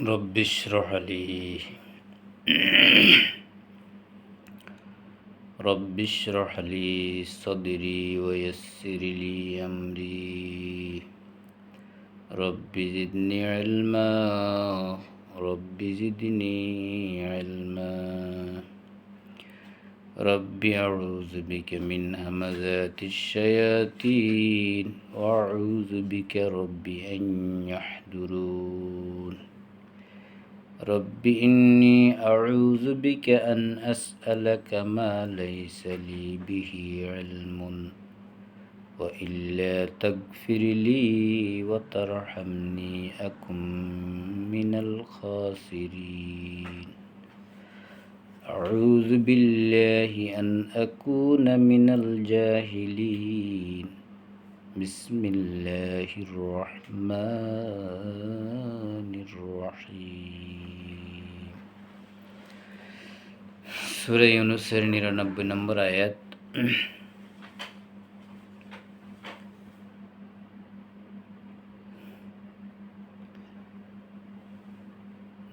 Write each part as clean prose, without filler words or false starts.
رب اشرح لي رب اشرح لي صدري ويسر لي أمري رب زدني علما رب زدني علما رب أعوذ بك من همزات الشياطين وأعوذ بك رب أن يحضرون رب إني أعوذ بك أن أسألك ما ليس لي به علم وإلا تغفر لي وترحمني أكن من الخاسرين أعوذ بالله أن أكون من الجاهلين بسم الله الرحمن الرحيم সূরা ইউনূসের ৯৯ নম্বর আয়াত।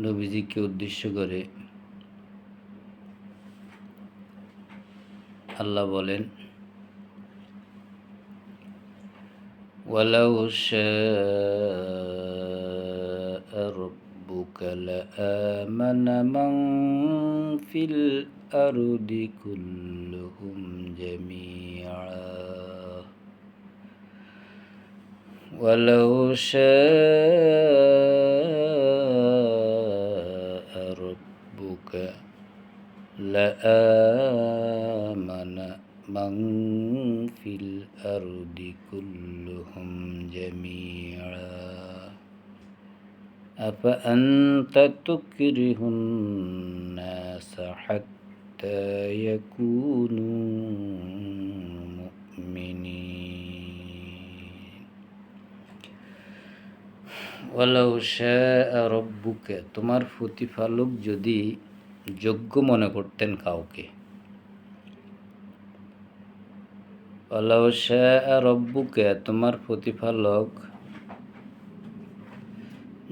নবীজিকে উদ্দেশ্য করে আল্লাহ বলেন, ওয়ালাউ শাআ রাব্বুকা লাআমানা মান ফিল আরদি কুল্লুহুম জামিআ ওয়ালাউ শাআ রাব্বুকা লাআমানা মান ফিল আরদি কুল্লুহুম জামিআ আফাআনতা তুকরিহুন নাসা হাত্তা ইয়াকুনু মুমিনিন। ওয়ালাউ শাআ রাব্বুকা, তোমার প্রতিপালক যদি যোগ্য মনে করতেন কাউকে, ওয়ালাউ শাআ রাব্বুকা, তোমার প্রতিপালক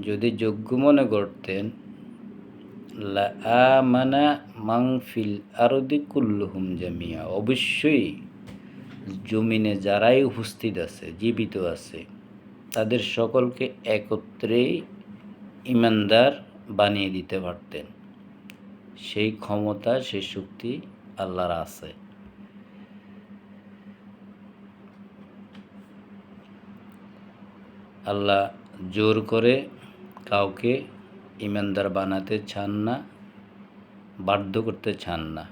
যদি যোগ্য মনে করতেন, লাআমানা মান ফিল আরদি কুল্লুহুম জামিআ, অবশ্যই জমিনে যারাই উপস্থিত আছে, জীবিত আছে, তাদের সকলকে একত্রে ঈমানদার বানিয়ে দিতে পারতেন। সেই ক্ষমতা, সেই শক্তি আল্লাহর আছে। আল্লাহ জোর করে কাউকে ঈমানদার বানাতে চান না, বাধ্য করতে চান না।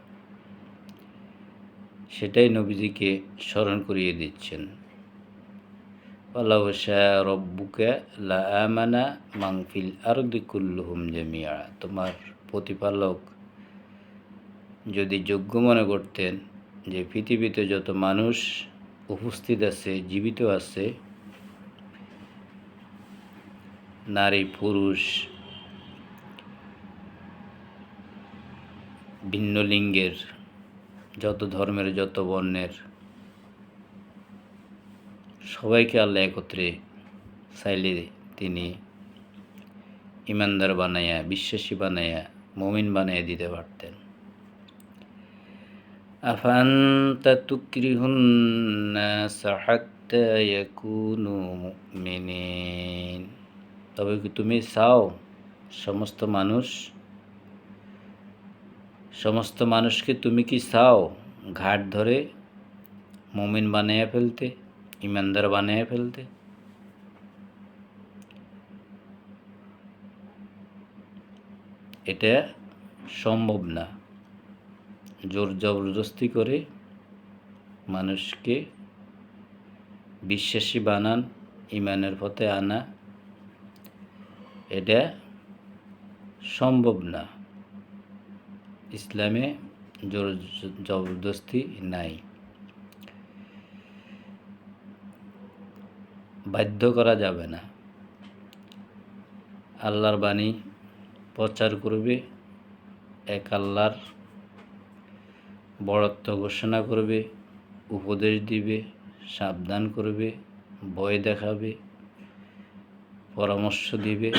সেটাই নবীজিকে স্মরণ করিয়ে দিচ্ছেন। ওয়ালাউ শাআ রাব্বুকা লাআমানা মান ফিল আরদি কুল্লুহুম জামিআ, তোমার প্রতিপালক যদি যোগ্য মনে করতেন যে পৃথিবীতে যত মানুষ উপস্থিত আছে, জীবিত আছে, নারী পুরুষ, ভিন্ন লিঙ্গের, যত ধর্মের, যত বর্ণের, সবাইকে আল্লাহ একত্রে চাইলে তিনি ঈমানদার বানাইয়া, বিশ্বাসী বানাইয়া, মুমিন বানাইয়া দিতে পারতেন। আফাআনতা তুকরিহুন নাসা হাত্তা ইয়াকুনু মুমিনিন, তবে কি তুমি চাও সমস্ত মানুষকে তুমি কি চাও ঘাট ধরে মুমিন বানাইয়া ফেলতে, ঈমানদার বানাইয়া ফেলতে? এটা সম্ভব না। জোর জবরদস্তি করে মানুষকে বিশ্বাসী বানান, ঈমানের পথে আনা, এটা সম্ভব না। ইসলামে জোর জবরদস্তি নাই, বাধ্য করা যাবে না। আল্লাহর বাণী প্রচার করবে, এক আল্লাহর বড়ত্ব ঘোষণা করবে, উপদেশ দিবে, সাবধান করবে, ভয় দেখাবে, পরামর্শ দিবে,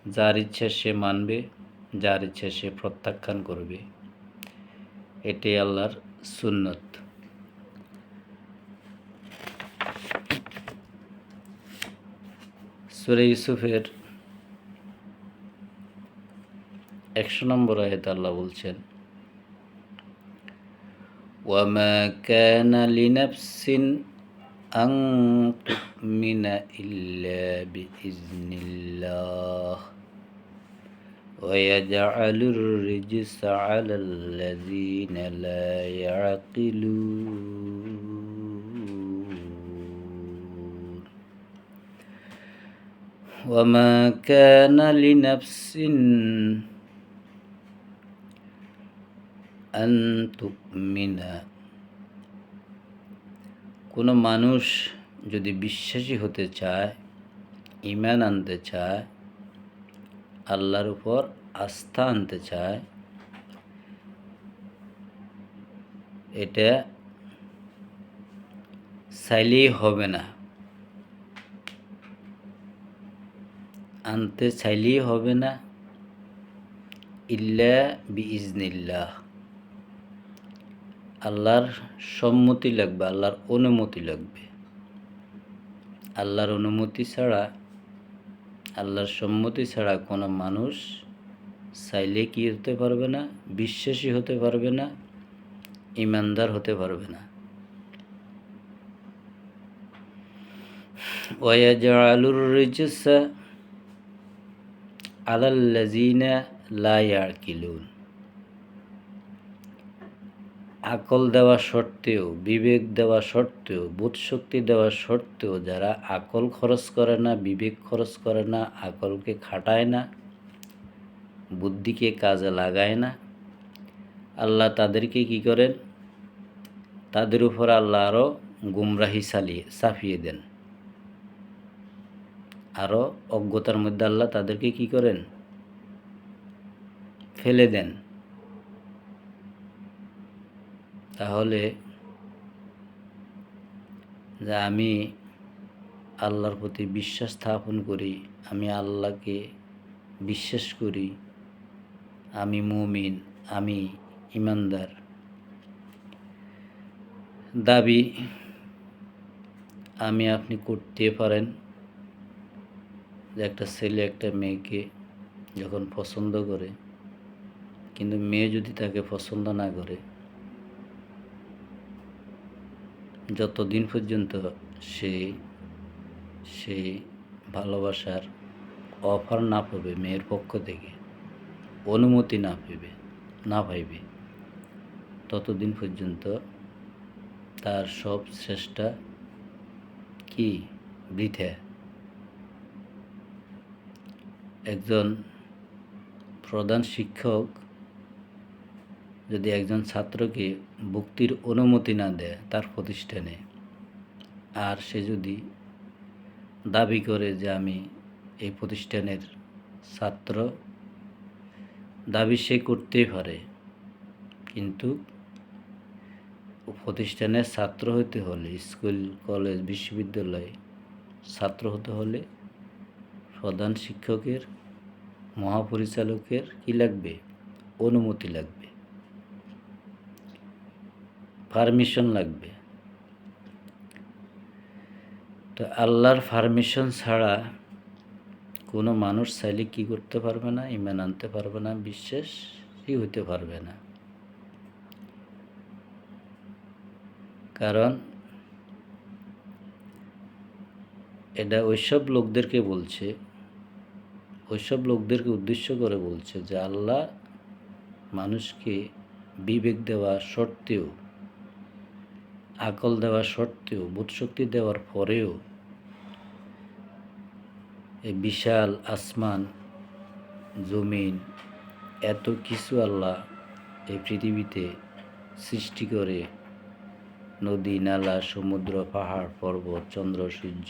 যার ইচ্ছা সে মানবে, যার ইচ্ছা সে প্রত্যাখ্যান করবে। এটাই আল্লাহর সুন্নত। সূরা ইউসুফের 100 নম্বর আয়াতে আল্লাহ বলছেন, ওয়ামা কানা লিনাফসিন আন তুমিনা ইল্লা বিইজনিল্লাহ ويجعل الرجس على الذين لا يعقلون وما كان لنفس أن تؤمن কোনো মানুষ যদি বিশ্বাসী হতে চায়, ঈমান আনতে চায়, আল্লাহর উপর আস্থা আনতে চায়, এটা চাইলেই হবে না, আনতে চাইলেই হবে না। ইল্লা বিইজনিল্লাহ, আল্লাহর সম্মতি লাগবে, আল্লাহর অনুমতি লাগবে। আল্লাহর অনুমতি ছাড়া, আল্লাহর সম্মতি ছাড়া কোনো মানুষ চাইলে কি হতে পারবে না? বিশ্বাসী হতে পারবে না, ঈমানদার হতে পারবে না। ওয়ায়াজআলুর রিজসা আলাল্লাযিনা লা ইয়াকিলুন, আকল দেওয়া সত্ত্বেও, বিবেক দেওয়া সত্ত্বেও, বোধশক্তি দেওয়া সত্ত্বেও যারা আকল খরচ করে না, বিবেক খরচ করে না, আকলকে খাটায় না, বুদ্ধিকে কাজে লাগায় না, আল্লাহ তাদেরকে কি করেন? তাদের উপর আল্লাহ আরও গুমরাহি চাপিয়ে দেন, আরও অজ্ঞতার মধ্যে আল্লাহ তাদেরকে কি করেন? ফেলে দেন। তাহলে যে আমি আল্লাহর প্রতি বিশ্বাস স্থাপন করি, আমি আল্লাহকে বিশ্বাস করি, আমি মুমিন, আমি ঈমানদার, দাবি আমি আপনি করতে পারেন। যে একটা ছেলে একটা মেয়েকে যখন পছন্দ করে, কিন্তু মেয়ে যদি তাকে পছন্দ না করে, যতদিন পর্যন্ত সে ভালোবাসার অফার না পাবে, মেয়ের পক্ষ থেকে অনুমতি না পাইবে, ততদিন পর্যন্ত তার সব চেষ্টা কি বৃথা। একজন প্রধান শিক্ষক যদি একজন ছাত্রকে ভর্তির অনুমতি না দেয় তার প্রতিষ্ঠানে, আর সে যদি দাবি করে যে আমি এই প্রতিষ্ঠানের ছাত্র, দাবি সে করতেই পারে, কিন্তু প্রতিষ্ঠানের ছাত্র হতে হলে, স্কুল কলেজ বিশ্ববিদ্যালয়ে ছাত্র হতে হলে প্রধান শিক্ষকের, মহাপরিচালকের কি লাগবে? অনুমতি লাগবে, পারমিশন লাগবে। তো আল্লাহর পারমিশন ছাড়া কোনো মানুষ চাইলে কি করতে পারবে না? ঈমান আনতে পারবে না, বিশ্বাসী হতে পারবে না। কারণ এটা ওইসব লোকদেরকে বলছে, ওইসব লোকদেরকে উদ্দেশ্য করে বলছে যে আল্লাহ মানুষকে বিবেক দেওয়া সত্ত্বেও, আকল দেওয়া সত্ত্বেও, বোধশক্তি দেওয়ার পরেও এই বিশাল আসমান জমিন এত কিছু আল্লাহ এই পৃথিবীতে সৃষ্টি করে, নদী নালা, সমুদ্র, পাহাড়, পর্বত, চন্দ্র, সূর্য,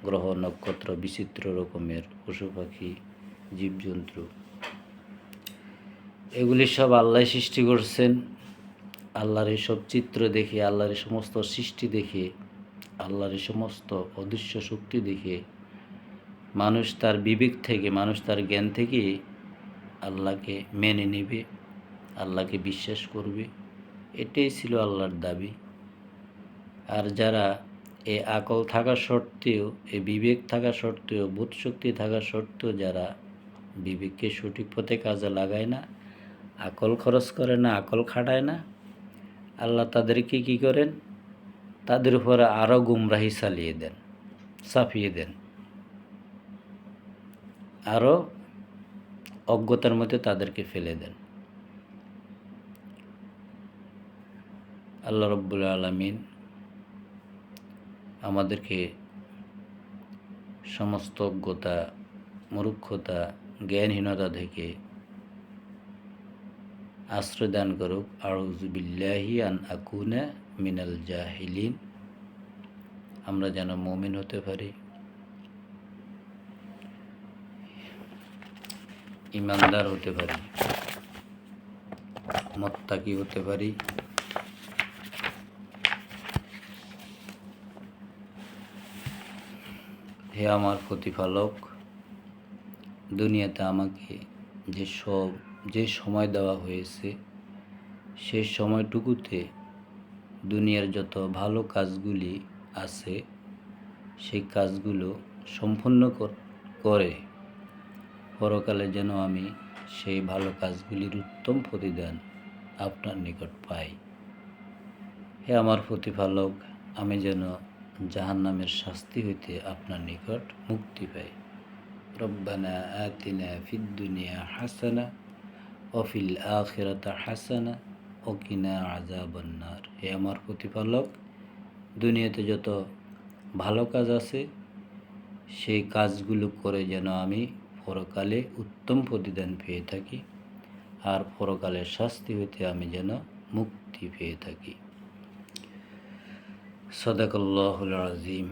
গ্রহ, নক্ষত্র, বিচিত্র রকমের পশু পাখি, জীবজন্তু, এগুলি সব আল্লাহ সৃষ্টি করছেন। আল্লাহর এই সব চিত্র দেখে, আল্লাহর এই সমস্ত সৃষ্টি দেখে, আল্লাহর এই সমস্ত অদৃশ্য শক্তি দেখে মানুষ তার বিবেক থেকে, মানুষ তার জ্ঞান থেকে আল্লাহকে মেনে নেবে, আল্লাহকে বিশ্বাস করবে, এটাই ছিল আল্লাহর দাবি। আর যারা এই আকল থাকা সত্ত্বেও, এই বিবেক থাকা সত্ত্বেও, বোধশক্তি থাকা সত্ত্বেও যারা বিবেককে সঠিক পথে কাজে লাগায় না, আকল খরচ করে না, আকল খাটায় না, আল্লাহ তাদেরকে কী করেন? তাদের উপরে আরও গুমরাহি চাপিয়ে দেন, আরও অজ্ঞতার মধ্যে তাদেরকে ফেলে দেন। আল্লাহ রব্বুল আলামিন আমাদেরকে সমস্ত অজ্ঞতা, মূর্খতা, জ্ঞানহীনতা থেকে আশ্রয় দান করুক। আউযু বিল্লাহি আন আকুনা মিনাল জাহিলিন। আমরা যেন মুমিন হতে পারি, ইমানদার হতে পারি, মুত্তাকি হতে পারি। হে আমার প্রতিপালক, দুনিয়াতে আমাকে যে সময় দেওয়া হয়েছে, সেই সময়টুকুতে দুনিয়ার যত ভালো কাজগুলি আছে সেই কাজগুলো সম্পূর্ণ করে পরকালে যেন আমি সেই ভালো কাজগুলির উত্তম প্রতিদান আপনার নিকট পাই। হে আমার প্রতিপালক, আমি যেন জাহান্নামের শাস্তি হইতে আপনার নিকট মুক্তি পাই। রব্বানা আতিনা ফিদ দুনিয়া হাসানা ওয়া ফিল আখিরাতি হাসানা ওয়া কিনা আযাবান নার। হে আমার প্রতিপালক, দুনিয়াতে যত ভালো কাজ আছে সেই কাজগুলো করে যেন আমি পরকালে উত্তম প্রতিদান পেয়ে থাকি, আর পরকালের শাস্তি হইতে আমি যেন মুক্তি পেয়ে থাকি। সাদাকাল্লাহুল আযীম।